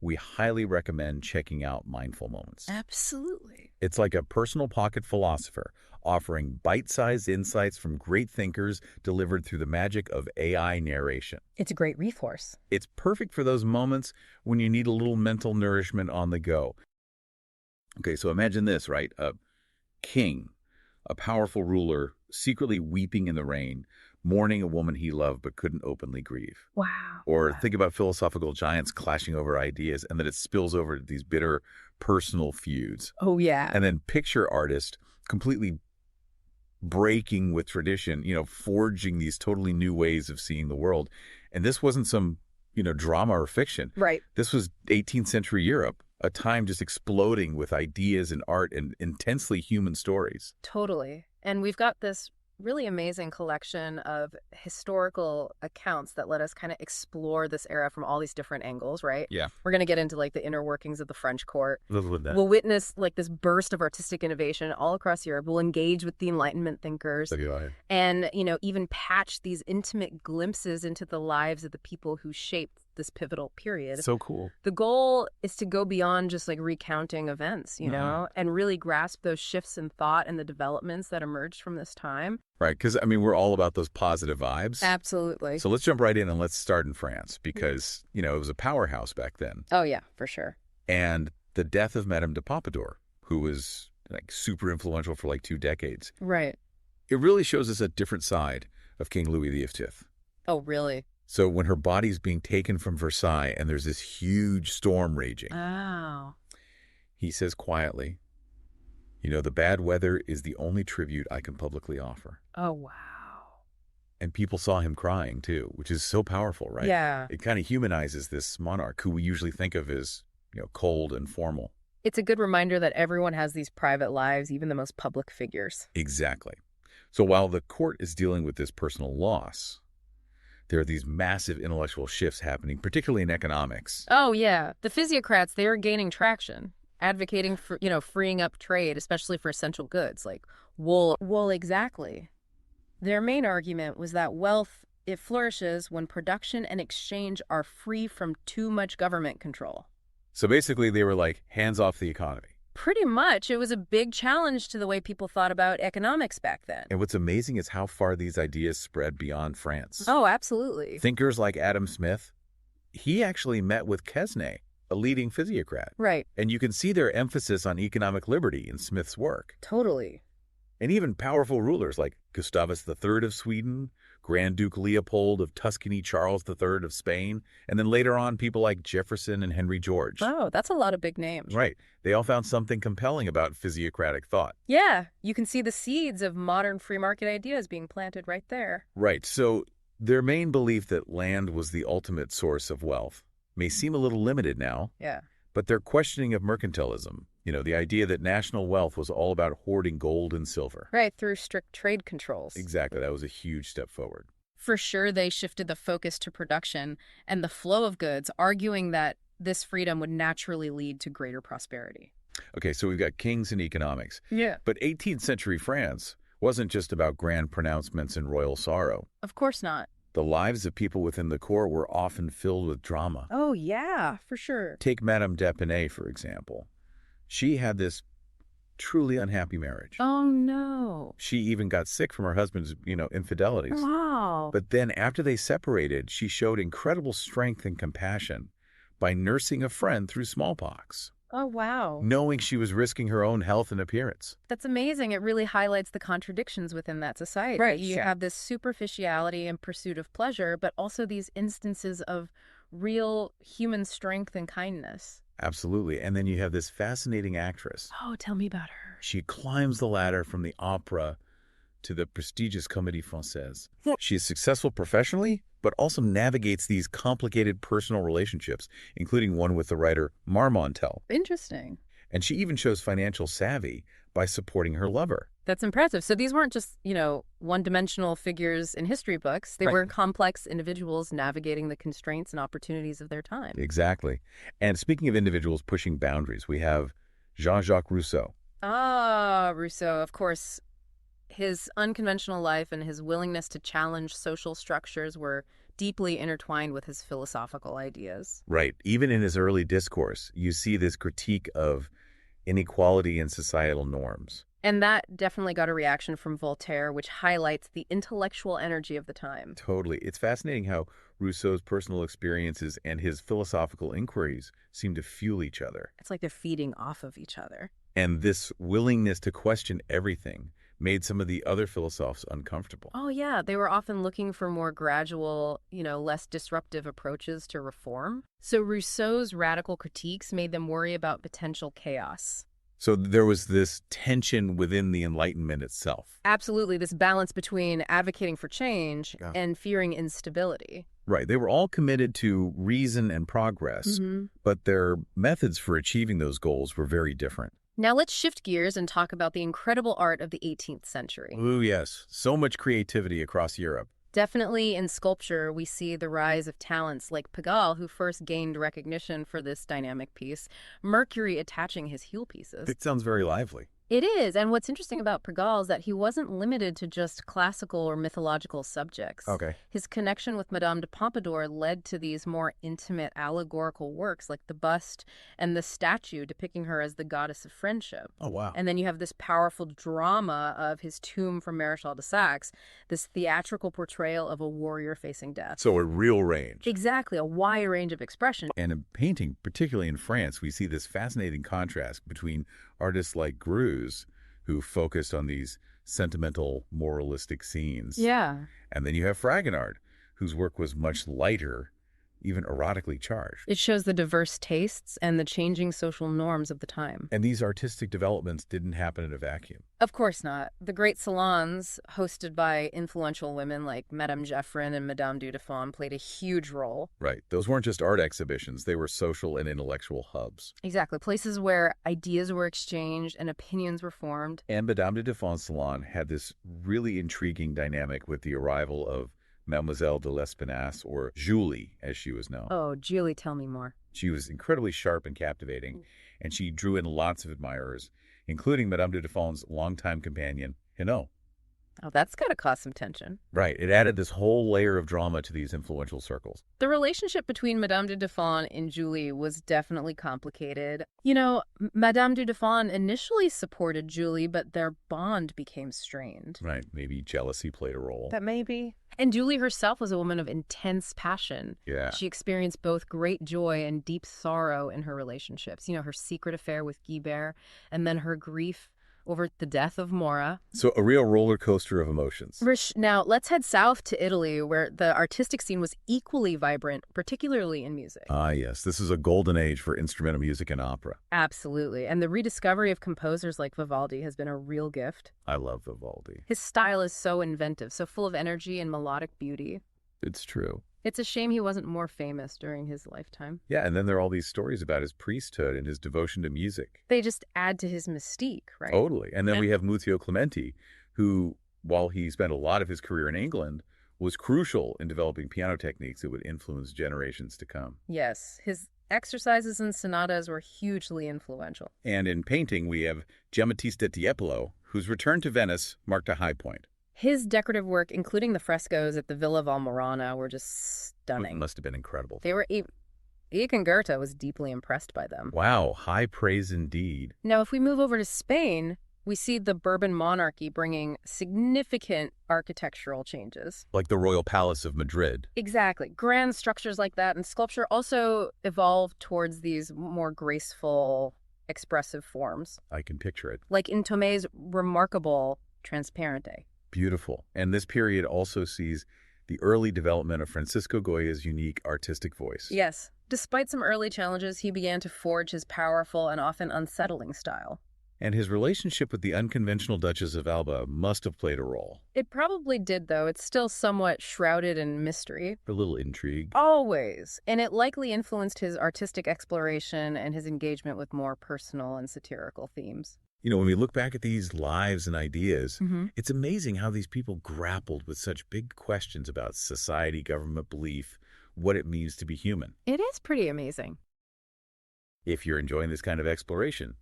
we highly recommend checking out Mindful Moments. Absolutely. It's like a personal pocket philosopher offering bite-sized insights from great thinkers delivered through the magic of AI narration. It's a great resource. It's perfect for those moments when you need a little mental nourishment on the go. Okay, so imagine this, right? A king, a powerful ruler, secretly weeping in the rain, mourning a woman he loved but couldn't openly grieve. Wow. Or think about philosophical giants clashing over ideas and that it spills over to these bitter personal feuds. Oh, yeah. And then picture artist completely breaking with tradition, forging these totally new ways of seeing the world. And this wasn't some, drama or fiction. Right. This was 18th century Europe, a time just exploding with ideas and art and intensely human stories. Totally. And we've got this really amazing collection of historical accounts that let us kind of explore this era from all these different angles, right? Yeah. We're going to get into like the inner workings of the French court. That. We'll witness like this burst of artistic innovation all across Europe. We'll engage with the Enlightenment thinkers and, even patch these intimate glimpses into the lives of the people who shaped this pivotal period. So cool. The goal is to go beyond just like recounting events, and really grasp those shifts in thought and the developments that emerged from this time. Right, because, we're all about those positive vibes. Absolutely. So let's jump right in and let's start in France because, it was a powerhouse back then. Oh, yeah, for sure. And the death of Madame de Pompadour, who was like super influential for like 2 decades. Right. It really shows us a different side of King Louis XV. Oh, really? So when her body's being taken from Versailles and there's this huge storm raging, Oh. he says quietly, the bad weather is the only tribute I can publicly offer. Oh, wow. And people saw him crying too, which is so powerful, right? Yeah. It kind of humanizes this monarch who we usually think of as, cold and formal. It's a good reminder that everyone has these private lives, even the most public figures. Exactly. So while the court is dealing with this personal loss, there are these massive intellectual shifts happening, particularly in economics. Oh, yeah. The physiocrats, they are gaining traction, advocating for, freeing up trade, especially for essential goods like wool. Wool, exactly. Their main argument was that wealth, it flourishes when production and exchange are free from too much government control. So basically, they were like, hands off the economy. Pretty much. It was a big challenge to the way people thought about economics back then. And what's amazing is how far these ideas spread beyond France. Oh, absolutely. Thinkers like Adam Smith, he actually met with Quesnay, a leading physiocrat. Right. And you can see their emphasis on economic liberty in Smith's work. Totally. And even powerful rulers like Gustavus III of Sweden, Grand Duke Leopold of Tuscany, Charles III of Spain, and then later on people like Jefferson and Henry George. Oh, that's a lot of big names. Right. They all found something compelling about physiocratic thought. Yeah, you can see the seeds of modern free market ideas being planted right there. Right. So their main belief that land was the ultimate source of wealth may seem a little limited now. Yeah. But their questioning of mercantilism, the idea that national wealth was all about hoarding gold and silver. Right, through strict trade controls. Exactly. That was a huge step forward. For sure, they shifted the focus to production and the flow of goods, arguing that this freedom would naturally lead to greater prosperity. Okay, so we've got kings and economics. Yeah. But 18th century France wasn't just about grand pronouncements and royal sorrow. Of course not. The lives of people within the court were often filled with drama. Oh, yeah, for sure. Take Madame d'Épinay, for example. She had this truly unhappy marriage. Oh, no. She even got sick from her husband's, infidelities. Wow. But then after they separated, she showed incredible strength and compassion by nursing a friend through smallpox. Oh, wow. Knowing she was risking her own health and appearance. That's amazing. It really highlights the contradictions within that society. Right. You have this superficiality and pursuit of pleasure, but also these instances of real human strength and kindness. Absolutely. And then you have this fascinating actress. Oh, tell me about her. She climbs the ladder from the opera to the prestigious Comédie Française. She is successful professionally, but also navigates these complicated personal relationships, including one with the writer Marmontel. Interesting. And she even shows financial savvy by supporting her lover. That's impressive. So these weren't just, one-dimensional figures in history books. They were complex individuals navigating the constraints and opportunities of their time. Exactly. And speaking of individuals pushing boundaries, we have Jean-Jacques Rousseau. Ah, Rousseau, of course. His unconventional life and his willingness to challenge social structures were deeply intertwined with his philosophical ideas. Right. Even in his early discourse, you see this critique of inequality and societal norms. And that definitely got a reaction from Voltaire, which highlights the intellectual energy of the time. Totally. It's fascinating how Rousseau's personal experiences and his philosophical inquiries seem to fuel each other. It's like they're feeding off of each other. And this willingness to question everything made some of the other philosophers uncomfortable. Oh, yeah. They were often looking for more gradual, less disruptive approaches to reform. So Rousseau's radical critiques made them worry about potential chaos. So there was this tension within the Enlightenment itself. Absolutely. This balance between advocating for change and fearing instability. Right. They were all committed to reason and progress, but their methods for achieving those goals were very different. Now let's shift gears and talk about the incredible art of the 18th century. Ooh, yes. So much creativity across Europe. Definitely in sculpture, we see the rise of talents like Pigalle, who first gained recognition for this dynamic piece, Mercury attaching his heel pieces. It sounds very lively. It is, and what's interesting about Pigalle is that he wasn't limited to just classical or mythological subjects. Okay. His connection with Madame de Pompadour led to these more intimate allegorical works like the bust and the statue depicting her as the goddess of friendship. Oh, wow. And then you have this powerful drama of his tomb from Maréchal de Saxe, this theatrical portrayal of a warrior facing death. So a real range. Exactly, a wide range of expression. And in painting, particularly in France, we see this fascinating contrast between artists like Greuze, who focused on these sentimental, moralistic scenes. Yeah. And then you have Fragonard, whose work was much lighter, even erotically charged. It shows the diverse tastes and the changing social norms of the time. And these artistic developments didn't happen in a vacuum. Of course not. The great salons, hosted by influential women like Madame Geoffrin and Madame du Deffand, played a huge role. Right. Those weren't just art exhibitions. They were social and intellectual hubs. Exactly. Places where ideas were exchanged and opinions were formed. And Madame du Deffand's salon had this really intriguing dynamic with the arrival of Mademoiselle de l'Espinasse, or Julie, as she was known. Oh, Julie, tell me more. She was incredibly sharp and captivating, and she drew in lots of admirers, including Madame du Deffand's longtime companion, Hinault. Oh, that's got to cause some tension. Right. It added this whole layer of drama to these influential circles. The relationship between Madame du Deffand and Julie was definitely complicated. Madame du Deffand initially supported Julie, but their bond became strained. Right. Maybe jealousy played a role. That may be. And Julie herself was a woman of intense passion. Yeah. She experienced both great joy and deep sorrow in her relationships. Her secret affair with Guibert, and then her grief over the death of Mora. So a real roller coaster of emotions. Now, let's head south to Italy, where the artistic scene was equally vibrant, particularly in music. Ah, yes. This is a golden age for instrumental music and opera. Absolutely. And the rediscovery of composers like Vivaldi has been a real gift. I love Vivaldi. His style is so inventive, so full of energy and melodic beauty. It's true. It's a shame he wasn't more famous during his lifetime. Yeah, and then there are all these stories about his priesthood and his devotion to music. They just add to his mystique, right? Totally. And then we have Muzio Clementi, who, while he spent a lot of his career in England, was crucial in developing piano techniques that would influence generations to come. Yes, his exercises and sonatas were hugely influential. And in painting, we have Giambattista Tiepolo, whose return to Venice marked a high point. His decorative work, including the frescoes at the Villa Valmorana, were just stunning. It must have been incredible. They were even Goethe was deeply impressed by them. Wow, high praise indeed. Now, if we move over to Spain, we see the Bourbon monarchy bringing significant architectural changes. Like the Royal Palace of Madrid. Exactly. Grand structures like that, and sculpture also evolved towards these more graceful, expressive forms. I can picture it. Like in Thomé's remarkable Transparente. Beautiful. And this period also sees the early development of Francisco Goya's unique artistic voice. Yes. Despite some early challenges, he began to forge his powerful and often unsettling style. And his relationship with the unconventional Duchess of Alba must have played a role. It probably did, though. It's still somewhat shrouded in mystery. A little intrigue. Always. And it likely influenced his artistic exploration and his engagement with more personal and satirical themes. When we look back at these lives and ideas, it's amazing how these people grappled with such big questions about society, government, belief, what it means to be human. It is pretty amazing. If you're enjoying this kind of exploration,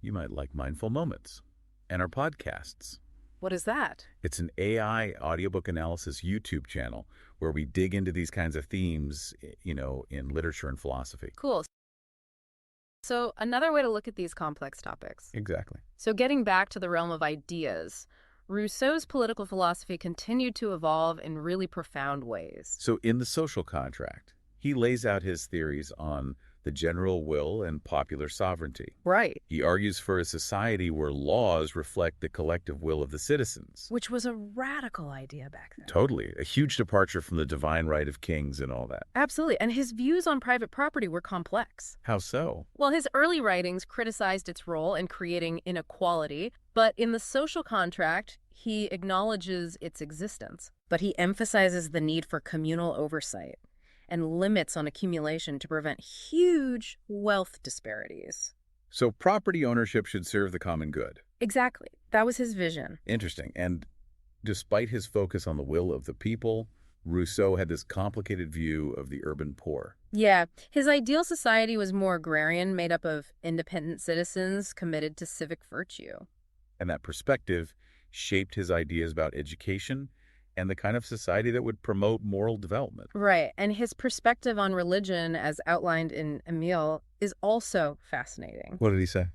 you might like Mindful Moments and our podcasts. What is that? It's an AI audiobook analysis YouTube channel where we dig into these kinds of themes, in literature and philosophy. Cool. So another way to look at these complex topics. Exactly. So getting back to the realm of ideas, Rousseau's political philosophy continued to evolve in really profound ways. So in The Social Contract, he lays out his theories on the general will and popular sovereignty. Right. He argues for a society where laws reflect the collective will of the citizens. Which was a radical idea back then. Totally. A huge departure from the divine right of kings and all that. Absolutely. And his views on private property were complex. How so? Well, his early writings criticized its role in creating inequality, but in The Social Contract, he acknowledges its existence. But he emphasizes the need for communal oversight and limits on accumulation to prevent huge wealth disparities. So property ownership should serve the common good. Exactly. That was his vision. Interesting. And despite his focus on the will of the people, Rousseau had this complicated view of the urban poor. Yeah, his ideal society was more agrarian, made up of independent citizens committed to civic virtue. And that perspective shaped his ideas about education and the kind of society that would promote moral development. Right, and his perspective on religion, as outlined in Emile, is also fascinating. What did he say?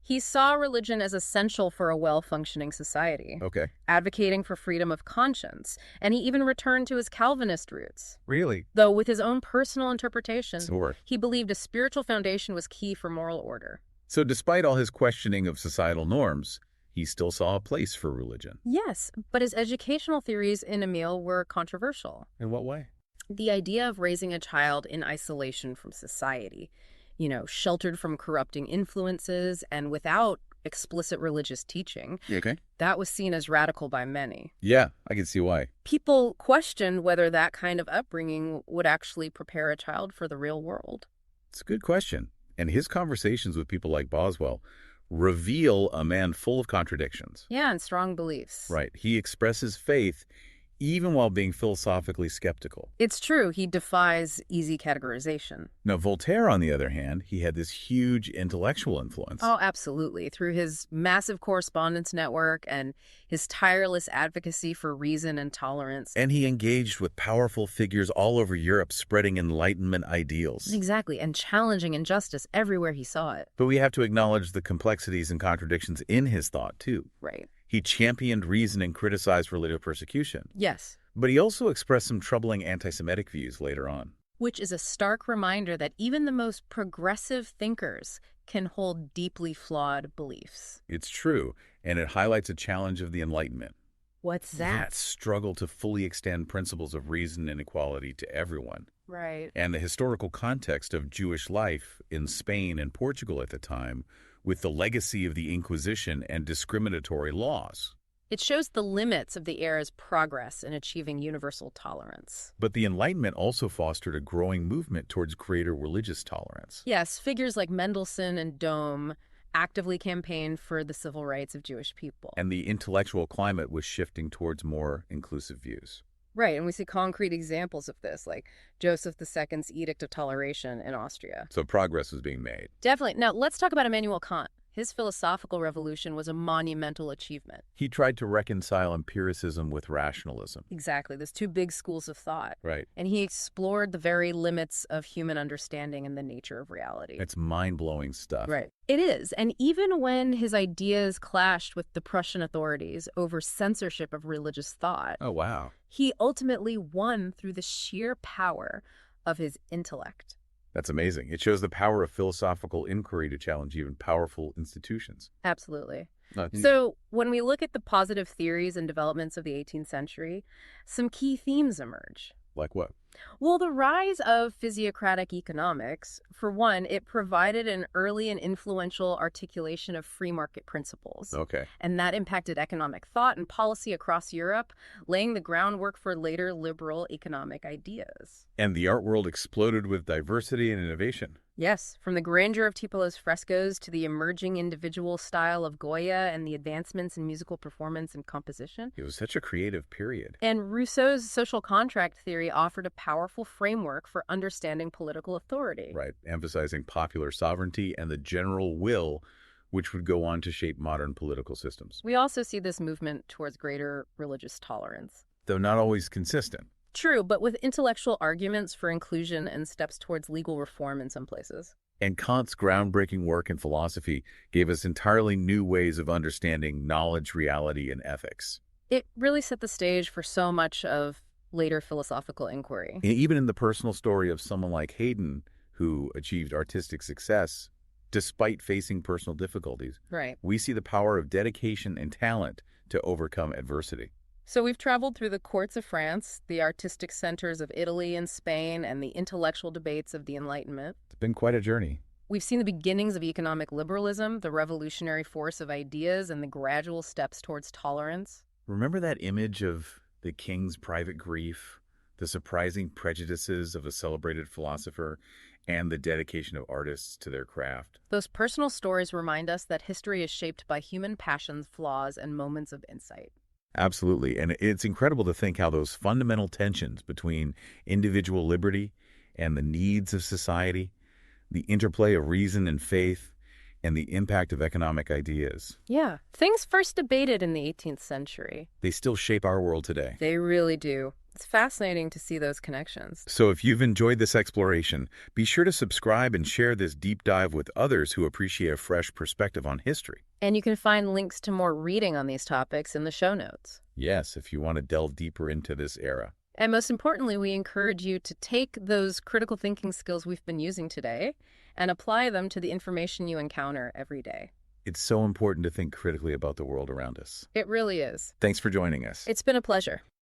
He saw religion as essential for a well-functioning society, Okay. advocating for freedom of conscience, and he even returned to his Calvinist roots. Really? Though with his own personal interpretation, Sure. he believed a spiritual foundation was key for moral order. So despite all his questioning of societal norms, he still saw a place for religion. Yes, but his educational theories in Emile were controversial. In what way? The idea of raising a child in isolation from society, sheltered from corrupting influences and without explicit religious teaching, Okay. that was seen as radical by many. Yeah, I can see why. People questioned whether that kind of upbringing would actually prepare a child for the real world. It's a good question. And his conversations with people like Boswell reveal a man full of contradictions. Yeah, and strong beliefs. Right. He expresses faith even while being philosophically skeptical. It's true, he defies easy categorization. Now, Voltaire, on the other hand, he had this huge intellectual influence. Oh, absolutely. Through his massive correspondence network and his tireless advocacy for reason and tolerance. And he engaged with powerful figures all over Europe, spreading Enlightenment ideals. Exactly, and challenging injustice everywhere he saw it. But we have to acknowledge the complexities and contradictions in his thought, too. Right. He championed reason and criticized religious persecution. Yes. But he also expressed some troubling anti-Semitic views later on. Which is a stark reminder that even the most progressive thinkers can hold deeply flawed beliefs. It's true, and it highlights a challenge of the Enlightenment. What's that? That struggle to fully extend principles of reason and equality to everyone. Right. And the historical context of Jewish life in Spain and Portugal at the time, with the legacy of the Inquisition and discriminatory laws. It shows the limits of the era's progress in achieving universal tolerance. But the Enlightenment also fostered a growing movement towards greater religious tolerance. Yes, figures like Mendelssohn and Dome actively campaigned for the civil rights of Jewish people. And the intellectual climate was shifting towards more inclusive views. Right, and we see concrete examples of this, like Joseph II's Edict of Toleration in Austria. So progress was being made. Definitely. Now, let's talk about Immanuel Kant. His philosophical revolution was a monumental achievement. He tried to reconcile empiricism with rationalism. Exactly. There's two big schools of thought. Right. And he explored the very limits of human understanding and the nature of reality. It's mind-blowing stuff. Right. It is. And even when his ideas clashed with the Prussian authorities over censorship of religious thought, Oh, wow. he ultimately won through the sheer power of his intellect. That's amazing. It shows the power of philosophical inquiry to challenge even powerful institutions. Absolutely. So when we look at the positive theories and developments of the 18th century, some key themes emerge. Like what? Well, the rise of physiocratic economics, for one, it provided an early and influential articulation of free market principles. Okay. And that impacted economic thought and policy across Europe, laying the groundwork for later liberal economic ideas. And the art world exploded with diversity and innovation. Yes, from the grandeur of Tiepolo's frescoes to the emerging individual style of Goya and the advancements in musical performance and composition. It was such a creative period. And Rousseau's social contract theory offered a powerful framework for understanding political authority. Right. Emphasizing popular sovereignty and the general will, which would go on to shape modern political systems, We also see this movement towards greater religious tolerance. though not always consistent. True, but with intellectual arguments for inclusion and steps towards legal reform in some places. And Kant's groundbreaking work in philosophy gave us entirely new ways of understanding knowledge, reality, and ethics. It really set the stage for so much of later philosophical inquiry. And even in the personal story of someone like Haydn, who achieved artistic success despite facing personal difficulties, Right. we see the power of dedication and talent to overcome adversity. So we've traveled through the courts of France, the artistic centers of Italy and Spain, and the intellectual debates of the Enlightenment. It's been quite a journey. We've seen the beginnings of economic liberalism, the revolutionary force of ideas, and the gradual steps towards tolerance. Remember that image of the king's private grief, the surprising prejudices of a celebrated philosopher, and the dedication of artists to their craft? Those personal stories remind us that history is shaped by human passions, flaws, and moments of insight. Absolutely. And it's incredible to think how those fundamental tensions between individual liberty and the needs of society, the interplay of reason and faith, and the impact of economic ideas, Yeah. Things first debated in the 18th century. they still shape our world today. They really do. It's fascinating to see those connections. So if you've enjoyed this exploration, be sure to subscribe and share this deep dive with others who appreciate a fresh perspective on history. And you can find links to more reading on these topics in the show notes. Yes, if you want to delve deeper into this era. And most importantly, we encourage you to take those critical thinking skills we've been using today and apply them to the information you encounter every day. It's so important to think critically about the world around us. It really is. Thanks for joining us. It's been a pleasure.